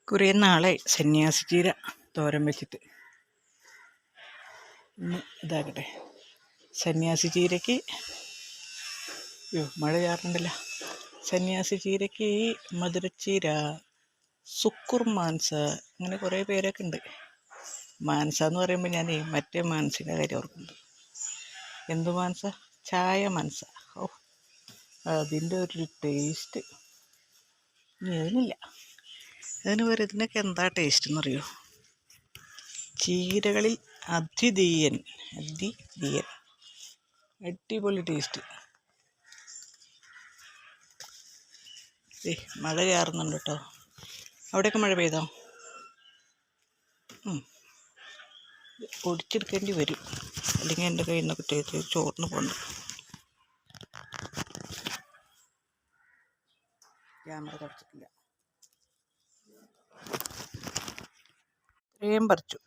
കുറേ നാളായി സന്യാസി ചീര തോരൻ വെച്ചിട്ട്. ഇന്ന് ഇതാകട്ടെ. സന്യാസി ചീരയ്ക്ക് മഴ ചാറുണ്ടല്ലോ. സന്യാസി ചീരയ്ക്ക് മധുരച്ചീര, സുക്കുർ മാൻസ, അങ്ങനെ കുറേ പേരൊക്കെ ഉണ്ട്. മാൻസ എന്ന് പറയുമ്പോൾ ഞാൻ മറ്റേ മാൻസിൻ്റെ കാര്യം ഓർക്കുന്നുണ്ട്. എന്ത് മാൻസ? ചായ മാൻസ. ഓ, അതിൻ്റെ ഒരു ടേസ്റ്റ് ഇനി അതിനില്ല. അതിന് വേറെ ഇതിനൊക്കെ എന്താ ടേസ്റ്റ് എന്നറിയോ? ചീരകളിൽ അദ്വിതീയൻ അടിപൊളി ടേസ്റ്റ്. മഴ ചാറുന്നുണ്ട് കേട്ടോ. അവിടെയൊക്കെ മഴ പെയ്തോ? ഒടിച്ചെടുക്കേണ്ടി വരും, അല്ലെങ്കിൽ എൻ്റെ കയ്യിൽ നിന്ന് കുട്ടികൾക്ക് ചോറിന് പോകണ്ട. ക്യാമറ തുടച്ചിട്ടില്ല. ഇത്രയും പറിച്ചു.